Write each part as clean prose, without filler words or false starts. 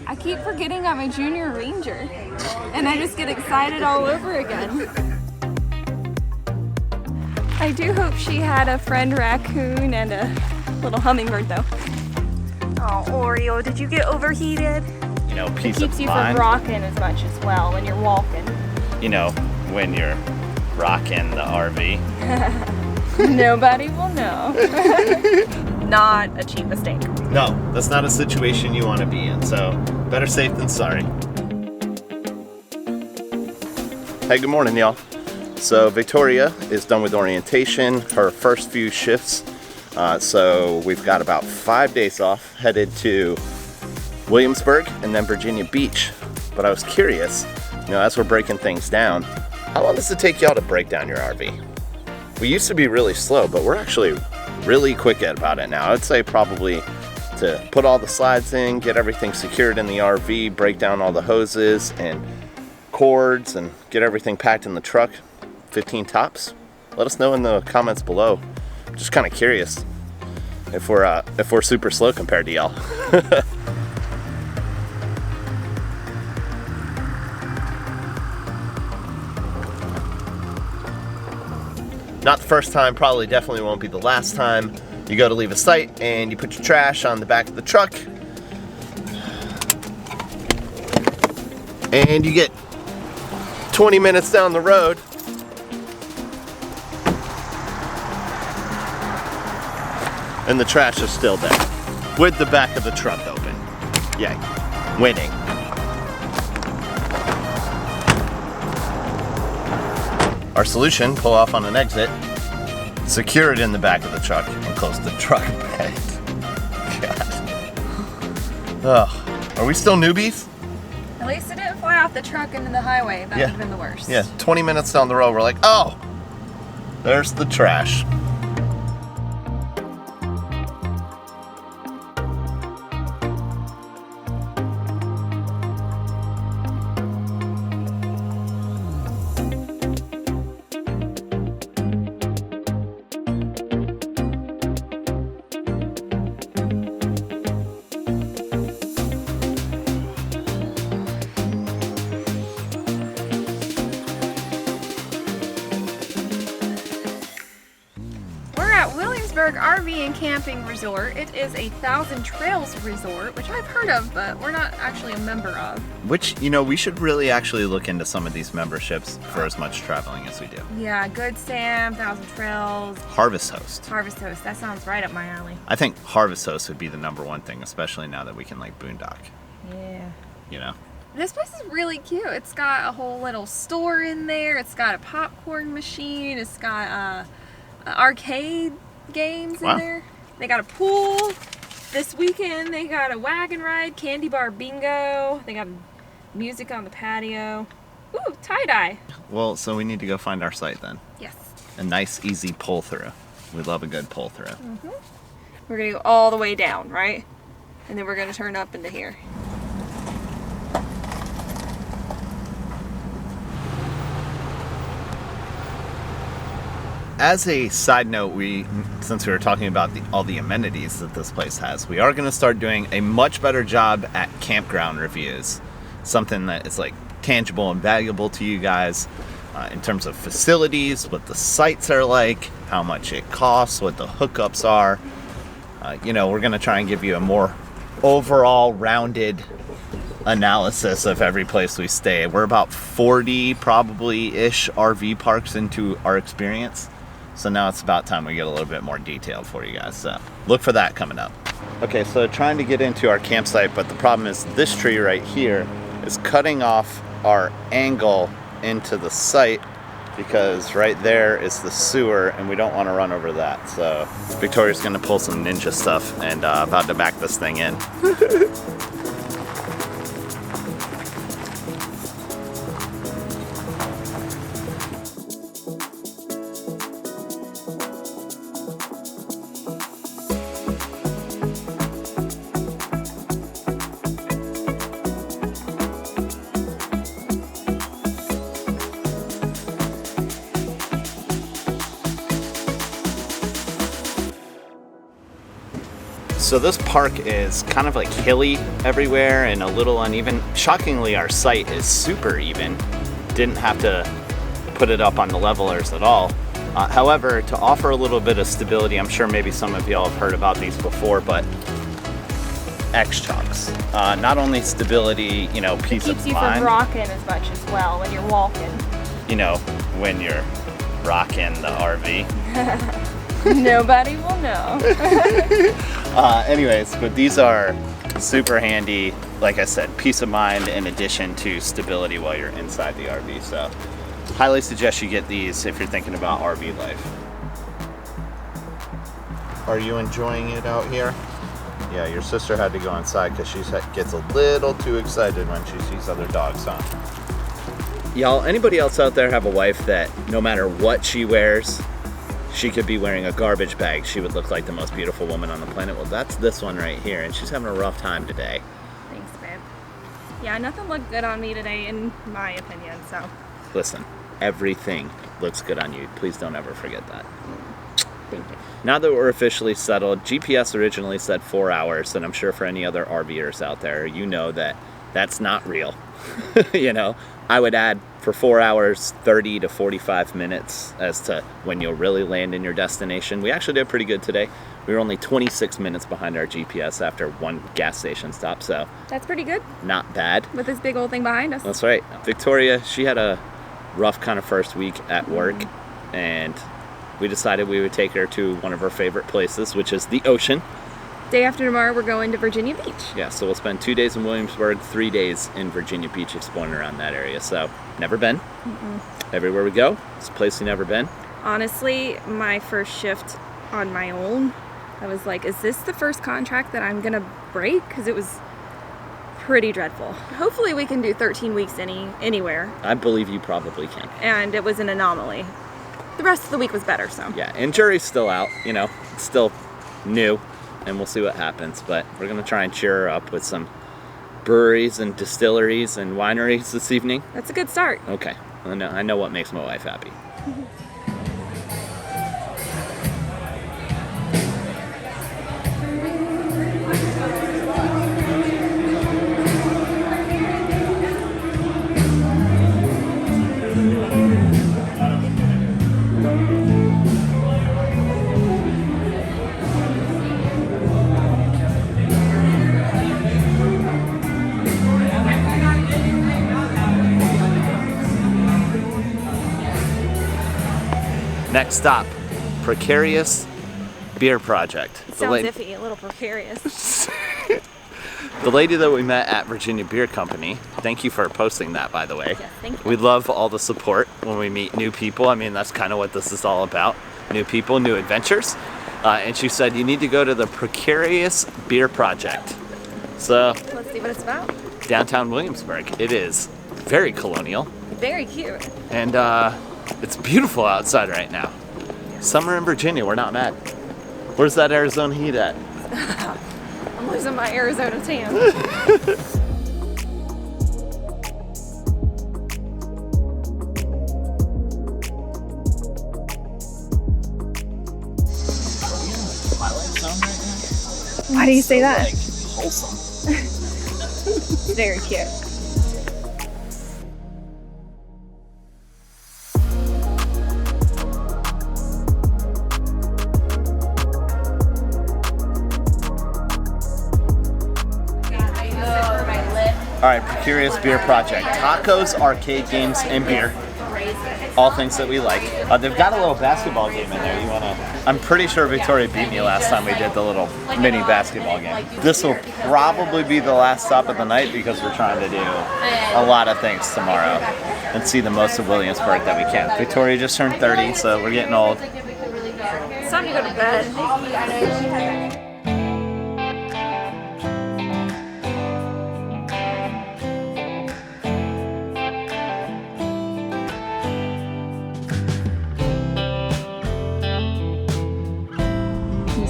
I keep forgetting I'm a junior ranger, and I just get excited all over again. I do hope she had a friend raccoon and a little hummingbird though. Oh, Oreo, did you get overheated? You know, peace It keeps of you mind. from rocking as much as well when you're walking. You know, when you're rocking the RV. Nobody will know. Not a cheap mistake. No, that's not a situation you want to be in, so better safe than sorry. Hey, good morning, y'all. So Victoria is done with orientation, her first few shifts. So we've got about 5 days off, headed to Williamsburg and then Virginia Beach. But I was curious, you know, as we're breaking things down, how long does it take y'all to break down your RV? We used to be really slow, but we're actually really quick about it now. I'd say probably to put all the slides in, get everything secured in the RV, break down all the hoses and cords and get everything packed in the truck, 15 tops. Let us know in the comments below. I'm just kind of curious if we're super slow compared to y'all. Not the first time, probably definitely won't be the last time. You go to leave a site and you put your trash on the back of the truck and you get 20 minutes down the road and the trash is still there with the back of the truck open. Yay, winning. Our solution, pull off on an exit, secure it in the back of the truck, and close the truck bed. God. Oh, are we still newbies? At least it didn't fly off the truck into the highway. That would have been the worst. Yeah, 20 minutes down the road, we're like, oh, there's the trash. Williamsburg RV and Camping Resort. It is a Thousand Trails resort, which I've heard of, but we're not actually a member of. Which, you know, we should really actually look into some of these memberships for as much traveling as we do. Yeah, Good Sam, Thousand Trails. Harvest Host. Harvest Host, that sounds right up my alley. I think Harvest Host would be the #1 thing, especially now that we can like boondock. Yeah. You know? This place is really cute. It's got a whole little store in there. It's got a popcorn machine. It's got arcade games in there. They got a pool. This weekend they got a wagon ride, candy bar bingo. They got music on the patio. Ooh, tie-dye. Well, so we need to go find our site then. Yes. A nice, easy pull through. We love a good pull through. Mm-hmm. We're gonna go all the way down, right? And then we're gonna turn up into here. As a side note, since we were talking about all the amenities that this place has, we are going to start doing a much better job at campground reviews. Something that is like tangible and valuable to you guys in terms of facilities, what the sites are like, how much it costs, what the hookups are. You know, we're going to try and give you a more overall rounded analysis of every place we stay. We're about 40 probably-ish RV parks into our experience. So now it's about time we get a little bit more detailed for you guys. So look for that coming up. Okay, so trying to get into our campsite, but the problem is this tree right here is cutting off our angle into the site because right there is the sewer and we don't want to run over that. So Victoria's gonna pull some ninja stuff and about to back this thing in. So this park is kind of like hilly everywhere and a little uneven. Shockingly, our site is super even. Didn't have to put it up on the levelers at all. However, to offer a little bit of stability, I'm sure maybe some of y'all have heard about these before, but X-Chocks. Not only stability, you know, peace of mind. It keeps you from rocking as much as well when you're walking. You know, when you're rocking the RV. Nobody will know. Anyways, but these are super handy. Like I said, peace of mind in addition to stability while you're inside the RV. So highly suggest you get these if you're thinking about RV life. Are you enjoying it out here? Yeah, your sister had to go inside because she gets a little too excited when she sees other dogs, huh? Y'all, anybody else out there have a wife that no matter what she wears, she could be wearing a garbage bag, she would look like the most beautiful woman on the planet? Well, that's this one right here, and she's having a rough time today. Thanks, babe. Yeah, nothing looked good on me today, in my opinion, so. Listen, everything looks good on you. Please don't ever forget that. Thank you. Now that we're officially settled, GPS originally said 4 hours, and I'm sure for any other RVers out there, you know that that's not real. You know, I would add for 4 hours, 30 to 45 minutes as to when you'll really land in your destination. We actually did pretty good today. We were only 26 minutes behind our GPS after one gas station stop, so. That's pretty good. Not bad. With this big old thing behind us. That's right. Victoria, she had a rough kind of first week at work, and we decided we would take her to one of her favorite places, which is the ocean. Day after tomorrow, we're going to Virginia Beach. Yeah, so we'll spend 2 days in Williamsburg, 3 days in Virginia Beach exploring around that area. So, never been. Everywhere we go, it's a place we've never been. Honestly, my first shift on my own, I was like, is this the first contract that I'm gonna break? Because it was pretty dreadful. Hopefully we can do 13 weeks anywhere. I believe you probably can. And it was an anomaly. The rest of the week was better, so. Yeah, and jury's still out, you know, it's still new, and we'll see what happens. But we're going to try and cheer her up with some breweries and distilleries and wineries this evening. That's a good start. Okay, I know what makes my wife happy. Next stop, Precarious Beer Project. It sounds iffy, a little precarious. The lady that we met at Virginia Beer Company, thank you for posting that, by the way. Yes, thank you. We love all the support when we meet new people. I mean, that's kind of what this is all about. New people, new adventures. And she said, you need to go to the Precarious Beer Project. So, let's see what it's about. Downtown Williamsburg. It is very colonial. Very cute. And it's beautiful outside right now. Summer in Virginia, we're not mad. Where's that Arizona heat at? I'm losing my Arizona tan. Why do you say that? Like, wholesome. Very cute. All right, Precarious Beer Project. Tacos, arcade games, and beer. All things that we like. They've got a little basketball game in there. You wanna? I'm pretty sure Victoria beat me last time we did the little mini basketball game. This will probably be the last stop of the night because we're trying to do a lot of things tomorrow and see the most of Williamsburg that we can. Victoria just turned 30, so we're getting old. It's time to go to bed.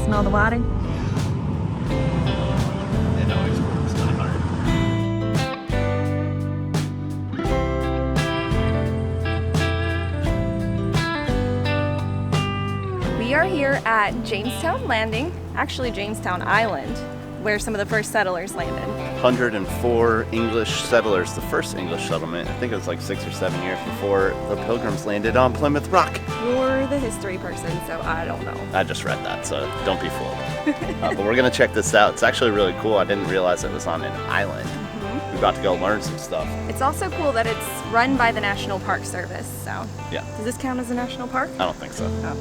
Smell the water? It always warms my heart. We are here at Jamestown Landing. actually Jamestown Island, where some of the first settlers landed. 104 English settlers, the first English settlement. I think it was like 6 or 7 years before the Pilgrims landed on Plymouth Rock. You're the history person, so I don't know. I just read that, so don't be fooled. But we're gonna check this out. It's actually really cool. I didn't realize it was on an island. We're about to go learn some stuff. It's also cool that it's run by the National Park Service, so. Yeah. Does this count as a national park? I don't think so. Oh.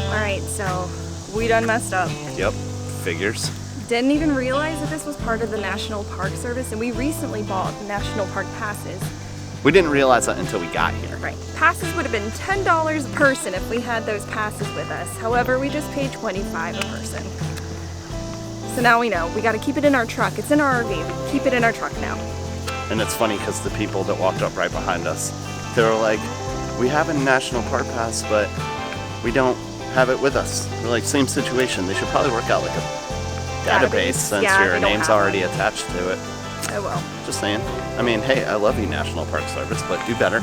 Alright, so we done messed up. Yep, figures. Didn't even realize that this was part of the National Park Service, and we recently bought National Park passes. We didn't realize that until we got here. Right. Passes would have been $10 a person if we had those passes with us. However, we just paid $25 a person. So now we know. We got to keep it in our truck. It's in our RV. Keep it in our truck now. And it's funny because the people that walked up right behind us, they were like, we have a National Park Pass, but we don't have it with us. We're like, same situation. They should probably work out like a database since your name's already attached to it. Oh well. Just saying. I mean, hey, I love you, National Park Service, but do better.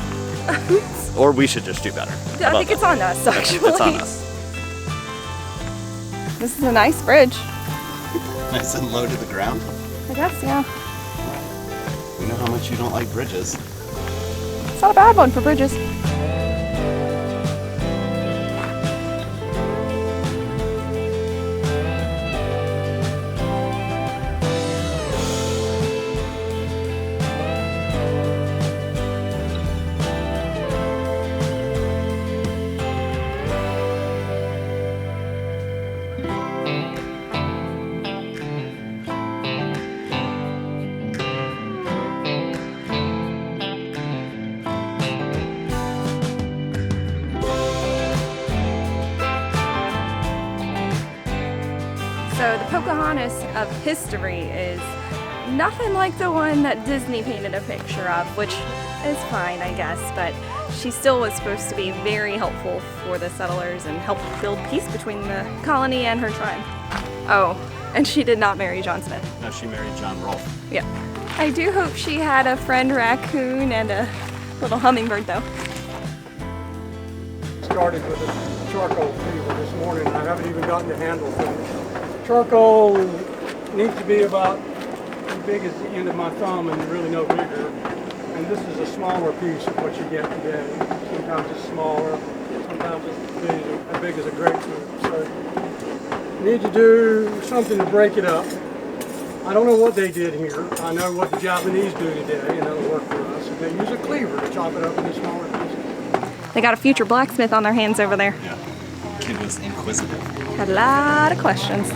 Or we should just do better. I think it's on us, actually. It's on us. This is a nice bridge. Nice and low to the ground. I guess, yeah. We know how much you don't like bridges. It's not a bad one for bridges. So the Pocahontas of history is nothing like the one that Disney painted a picture of, which is fine, I guess, but she still was supposed to be very helpful for the settlers and help build peace between the colony and her tribe. Oh, and she did not marry John Smith. No, she married John Rolfe. Yeah. I do hope she had a friend raccoon and a little hummingbird, though. Started with a charcoal fever this morning. I haven't even gotten the handle finished. Charcoal needs to be about as big as the end of my thumb and really no bigger. And this is a smaller piece of what you get today. Sometimes it's smaller, sometimes it's as big as a grapefruit. So you need to do something to break it up. I don't know what they did here. I know what the Japanese do today, and that'll work for us. They use a cleaver to chop it up into smaller pieces. They got a future blacksmith on their hands over there. Yeah. Kid was inquisitive. Had a lot of questions.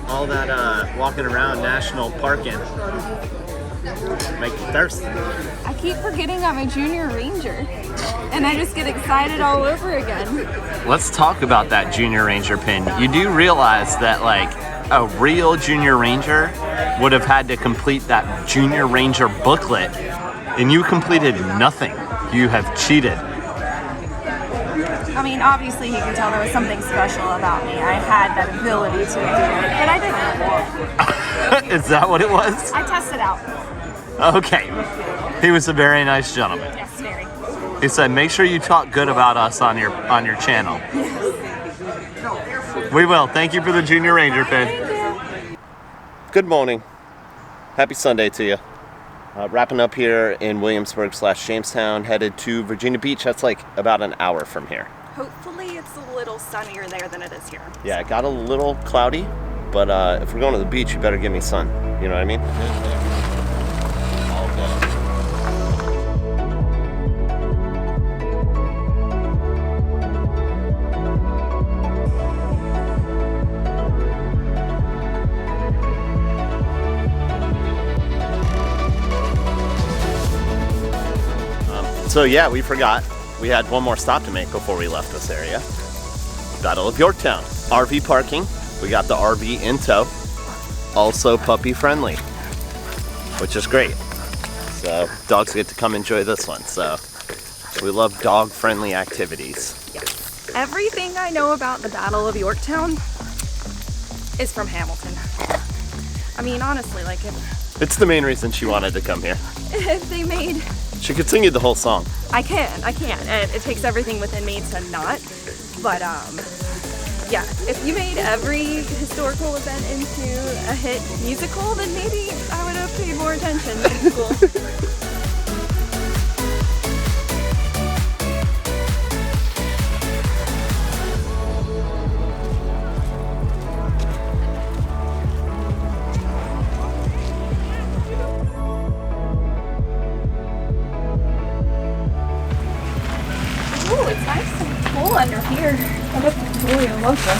All that walking around national parking make you thirsty. I keep forgetting I'm a junior ranger, and I just get excited all over again. Let's talk about that junior ranger pin. You do realize that like a real junior ranger would have had to complete that junior ranger booklet, and you completed nothing. You have cheated. I mean, obviously he could tell there was something special about me. I had that ability to do it, but I didn't. Is that what it was? I tested out. Okay. He was a very nice gentleman. Yes, very. He said, make sure you talk good about us on your channel. We will. Thank you for the Junior Ranger pin. Good morning. Happy Sunday to you. Wrapping up here in Williamsburg/Jamestown, headed to Virginia Beach. That's like about an hour from here. Hopefully it's a little sunnier there than it is here. Yeah, it got a little cloudy, but if we're going to the beach, you better give me sun. You know what I mean? All good. So yeah, we forgot. We had one more stop to make before we left this area. Battle of Yorktown. RV parking. We got the RV in tow. Also puppy friendly, which is great. So dogs get to come enjoy this one. So we love dog friendly activities. Yes. Everything I know about the Battle of Yorktown is from Hamilton. I mean, honestly, like It's the main reason she wanted to come here. if they made... She could sing you the whole song. I can. And it takes everything within me to not. But yeah, if you made every historical event into a hit musical, then maybe I would have paid more attention in school. Ooh, it's nice and cool under here. I bet it's really local.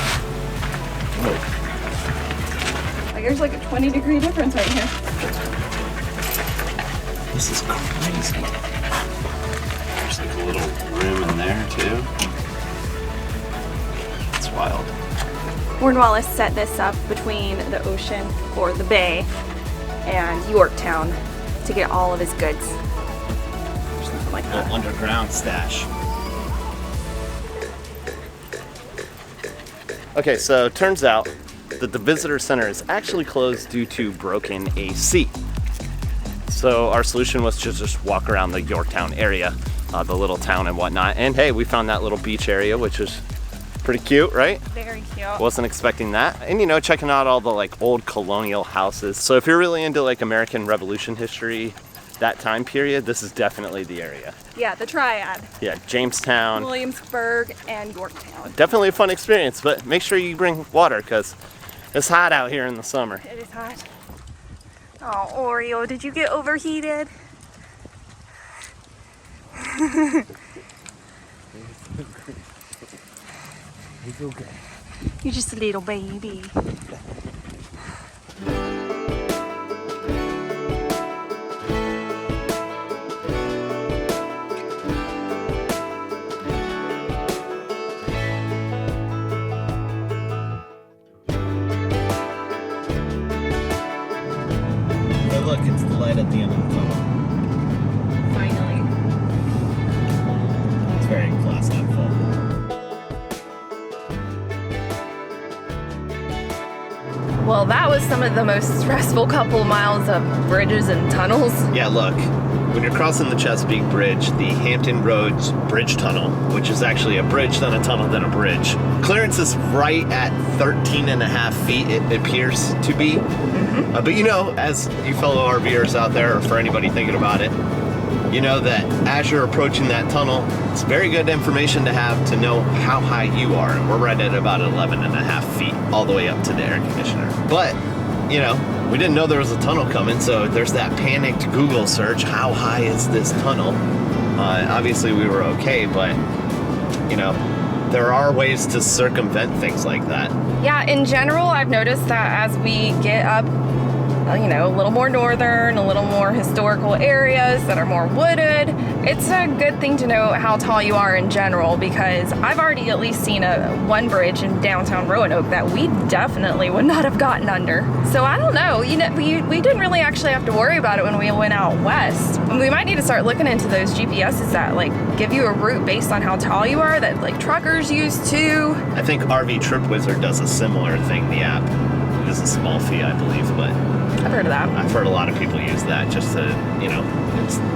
Like there's like a 20-degree difference right here. This is crazy. There's like a little room in there too. It's wild. Cornwallis set this up between the ocean or the bay and Yorktown to get all of his goods. Or something like that. Underground stash. Okay, so it turns out that the visitor center is actually closed due to broken AC. So our solution was to just walk around the Yorktown area, the little town and whatnot. And hey, we found that little beach area, which is pretty cute, right? Very cute. Wasn't expecting that. And you know, checking out all the like old colonial houses. So if you're really into like American Revolution history, that time period, this is definitely the area. Yeah, the triad. Yeah, Jamestown. Williamsburg and Yorktown. Definitely a fun experience, but make sure you bring water because it's hot out here in the summer. It is hot. Oh, Oreo, did you get overheated? It's okay. You're just a little baby. Look, it's the light at the end of the tunnel. Finally. It's very glass half full. Well, that was some of the most stressful couple miles of bridges and tunnels. Yeah, look, when you're crossing the Chesapeake Bridge, the Hampton Roads Bridge Tunnel, which is actually a bridge, then a tunnel, then a bridge. Clearance is right at 13.5 feet, it appears to be. But you know, as you fellow RVers out there, or for anybody thinking about it, you know that as you're approaching that tunnel, it's very good information to have to know how high you are. And we're right at about 11.5 feet, all the way up to the air conditioner. But, you know, we didn't know there was a tunnel coming, so there's that panicked Google search, how high is this tunnel? Obviously we were okay, but, you know, there are ways to circumvent things like that. Yeah, in general, I've noticed that as we get up, you know, a little more northern, a little more historical areas that are more wooded, it's a good thing to know how tall you are in general, because I've already at least seen one bridge in downtown Roanoke that we definitely would not have gotten under. So I don't know, you know, we didn't really actually have to worry about it when we went out west. We might need to start looking into those GPSs that like give you a route based on how tall you are, that like truckers use too. I think RV Trip Wizard does a similar thing, the app. It is a small fee, I believe, but I've heard of that. I've heard a lot of people use that just to, you know,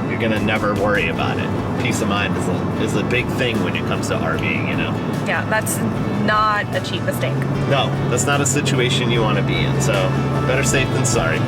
you're gonna never worry about it. Peace of mind is a big thing when it comes to RVing, you know. Yeah, that's not a cheap mistake. No, that's not a situation you want to be in, so better safe than sorry.